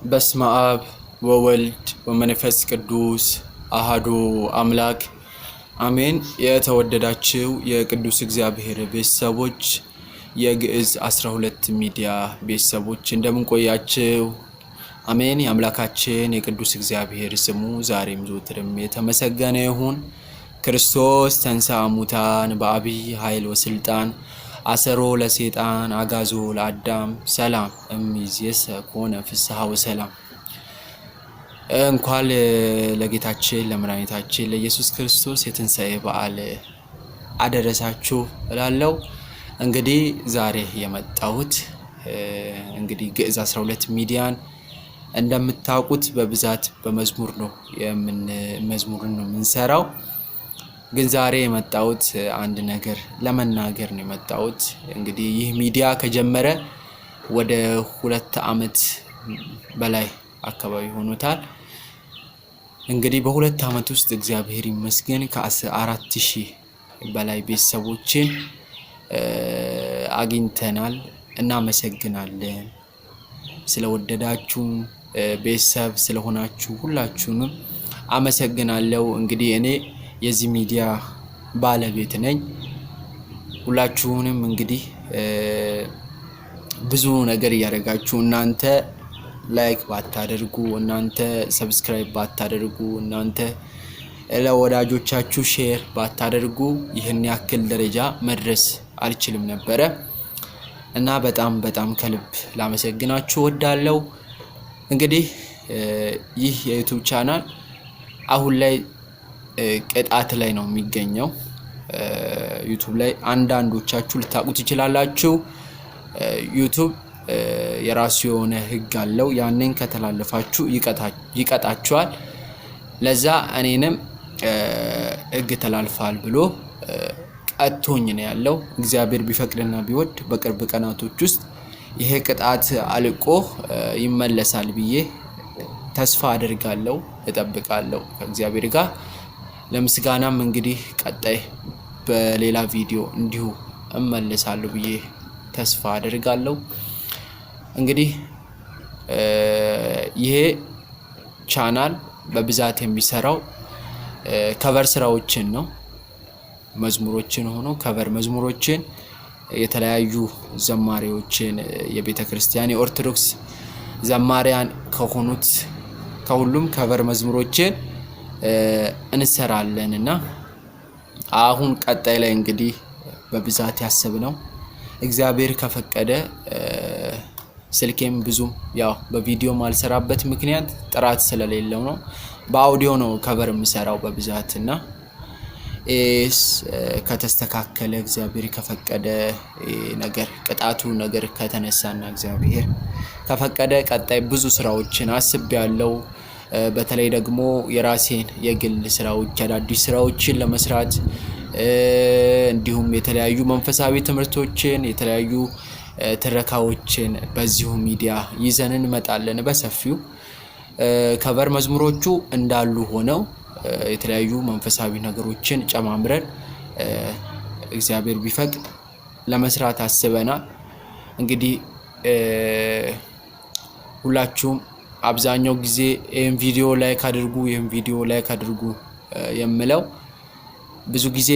በስመ አብ ወወልድ ወመንፈስ ቅዱስ አሐዱ አምላክ አሜን። የተወደዳችሁ የቅዱስ እግዚአብሔር ቤተሰቦች የግዕዝ 12 ሚዲያ ቤተሰቦች እንደምን ቆያችሁ? አሜን። የአምላካችን የቅዱስ እግዚአብሔር ስሙ ዛሬም ዘወትርም የተመሰገነ ይሁን። ክርስቶስ ተንሥአ እሙታን በዐቢይ ኃይል ወሥልጣን አሰሮ ለሰይጣን አጋዞ ለአዳም ሰላም እምይእዜሰ ኮነ ፍስሐ ወሰላም። እንኳን ለጌታችን ለመድኃኒታችን ለኢየሱስ ክርስቶስ የትንሣኤ በዓል አደረሳችሁ እላለሁ። እንግዲህ ዛሬ የመጣሁት እንግዲህ ግዕዝ 12 ሚዲያን እንደምታውቁት በብዛት በመዝሙር ነው መዝሙርን ነው የምንሰራው። ግን ዛሬ የመጣሁት አንድ ነገር ለመናገር ነው የመጣሁት። እንግዲህ ይህ ሚዲያ ከጀመረ ወደ 2 ዓመት በላይ አካባቢ ሆኖታል። እንግዲህ በ2 ዓመት ውስጥ እግዚአብሔር ይመስገን ከ4,000 በላይ ቤተሰቦችን አግኝተናል። እናመሰግናለን። ስለወደዳችሁ ቤተሰብ ስለሆናችሁ ሁላችሁንም አመሰግናለሁ። እንግዲህ እኔ የዚህ ሚዲያ ባለቤት ነኝ። ሁላችሁንም እንግዲህ ብዙ ነገር እያደረጋችሁ እናንተ ላይክ ባታደርጉ፣ እናንተ ሰብስክራይብ ባታደርጉ፣ እናንተ ለወዳጆቻችሁ ሼር ባታደርጉ ይህን ያክል ደረጃ መድረስ አልችልም ነበረ እና በጣም ከልብ ላመሰግናችሁ ወዳለው። እንግዲህ ይህ የዩቲዩብ ቻናል አሁን ላይ ቅጣት ላይ ነው የሚገኘው። ዩቲዩብ ላይ አንዳንዶቻችሁ ልታውቁ ትችላላችሁ። ዩቲዩብ የራሱ የሆነ ሕግ አለው። ያንን ከተላለፋችሁ ይቀጣችኋል። ለዛ እኔንም ሕግ ተላልፋል ብሎ ቀጥቶኝ ነው ያለው። እግዚአብሔር ቢፈቅድና ቢወድ በቅርብ ቀናቶች ውስጥ ይሄ ቅጣት አልቆ ይመለሳል ብዬ ተስፋ አደርጋለሁ፣ እጠብቃለሁ ከእግዚአብሔር ጋር። ለምስጋናም እንግዲህ ቀጣይ በሌላ ቪዲዮ እንዲሁ እመለሳለሁ ብዬ ተስፋ አደርጋለሁ። እንግዲህ ይሄ ቻናል በብዛት የሚሰራው ከቨር ስራዎችን ነው። መዝሙሮችን ሆኖ ከቨር መዝሙሮችን የተለያዩ ዘማሪዎችን የቤተ ክርስቲያን የኦርቶዶክስ ዘማሪያን ከሆኑት ከሁሉም ከቨር መዝሙሮችን እንሰራለን እና አሁን ቀጣይ ላይ እንግዲህ በብዛት ያሰብነው እግዚአብሔር ከፈቀደ ስልኬም ብዙም ያው በቪዲዮ ማልሰራበት ምክንያት ጥራት ስለሌለው ነው። በአውዲዮ ነው ከቨር የምሰራው በብዛት እና ከተስተካከለ እግዚአብሔር ከፈቀደ ነገር ቅጣቱ ነገር ከተነሳና እግዚአብሔር ከፈቀደ ቀጣይ ብዙ ስራዎችን አስቤያለሁ። በተለይ ደግሞ የራሴን የግል ስራዎች አዳዲስ ስራዎችን ለመስራት እንዲሁም የተለያዩ መንፈሳዊ ትምህርቶችን የተለያዩ ትረካዎችን በዚሁ ሚዲያ ይዘን እንመጣለን በሰፊው። ከቨር መዝሙሮቹ እንዳሉ ሆነው የተለያዩ መንፈሳዊ ነገሮችን ጨማምረን እግዚአብሔር ቢፈቅድ ለመስራት አስበናል። እንግዲህ ሁላችሁም አብዛኛው ጊዜ ይሄን ቪዲዮ ላይክ አድርጉ የምለው ብዙ ጊዜ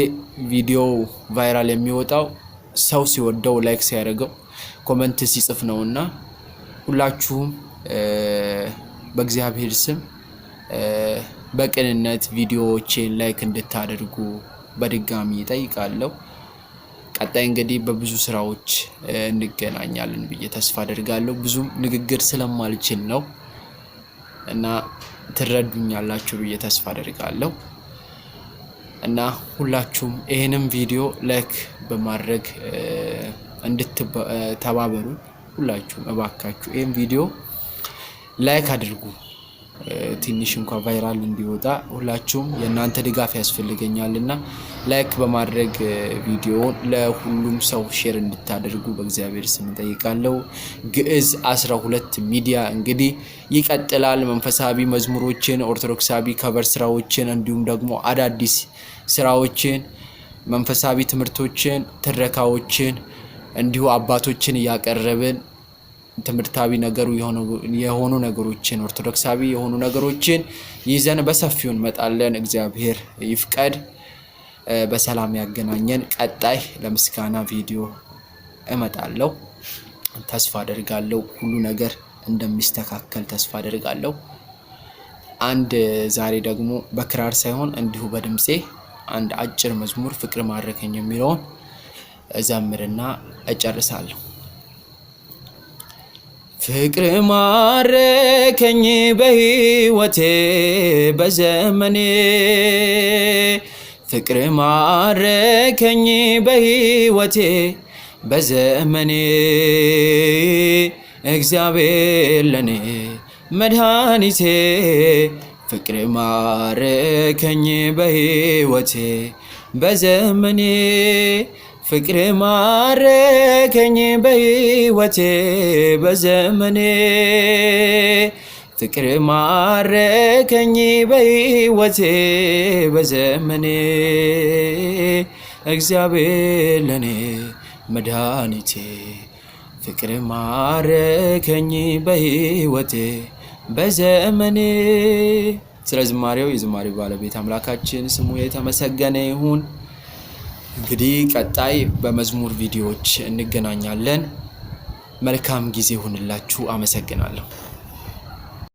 ቪዲዮ ቫይራል የሚወጣው ሰው ሲወደው ላይክ ሲያደርገው ኮሜንት ሲጽፍ ነውና ሁላችሁም በእግዚአብሔር ስም በቅንነት ቪዲዮዎችን ላይክ እንድታደርጉ በድጋሚ እጠይቃለሁ። ቀጣይ እንግዲህ በብዙ ስራዎች እንገናኛለን ብዬ ተስፋ አደርጋለሁ። ብዙም ንግግር ስለማልችል ነው እና ትረዱኛላችሁ ብዬ ተስፋ አደርጋለሁ እና ሁላችሁም ይሄንን ቪዲዮ ላይክ በማድረግ እንድትተባበሩ ሁላችሁም እባካችሁ ይሄን ቪዲዮ ላይክ አድርጉ። ትንሽ እንኳን ቫይራል እንዲወጣ ሁላችሁም የእናንተ ድጋፍ ያስፈልገኛልና ላይክ በማድረግ ቪዲዮውን ለሁሉም ሰው ሼር እንድታደርጉ በእግዚአብሔር ስም ጠይቃለሁ። ግዕዝ 12 ሚዲያ እንግዲህ ይቀጥላል። መንፈሳዊ መዝሙሮችን፣ ኦርቶዶክሳዊ ከቨር ስራዎችን እንዲሁም ደግሞ አዳዲስ ስራዎችን መንፈሳዊ ትምህርቶችን ትረካዎችን እንዲሁ አባቶችን ያቀርብን ትምህርታዊ ነገሩ የሆኑ ነገሮችን ኦርቶዶክሳዊ የሆኑ ነገሮችን ይዘን በሰፊው እንመጣለን። እግዚአብሔር ይፍቀድ። በሰላም ያገናኘን። ቀጣይ ለምስጋና ቪዲዮ እመጣለሁ ተስፋ አደርጋለሁ። ሁሉ ነገር እንደሚስተካከል ተስፋ አደርጋለሁ። አንድ ዛሬ ደግሞ በክራር ሳይሆን እንዲሁ በድምጼ አንድ አጭር መዝሙር ፍቅር ማረከኝ የሚለውን እዘምርና እጨርሳለሁ። ፍቅር ማረከኝ በሕይወቴ በዘመኔ ፍቅር ማረከኝ በሕይወቴ በዘመኔ እግዚአብሔር ለኔ መድኃኒቴ ፍቅር ማረከኝ በሕይወቴ በዘመኔ ፍቅር ማረከኝ በሕይወቴ በዘመኔ ፍቅር ማረከኝ በሕይወቴ በዘመኔ እግዚአብሔር ለኔ መድኃኒቴ ፍቅር ማረከኝ በሕይወቴ በዘመኔ። ስለ ዝማሬው የዝማሬው ባለቤት አምላካችን ስሙ የተመሰገነ ይሁን። እንግዲህ ቀጣይ በመዝሙር ቪዲዮዎች እንገናኛለን። መልካም ጊዜ ይሁንላችሁ። አመሰግናለሁ።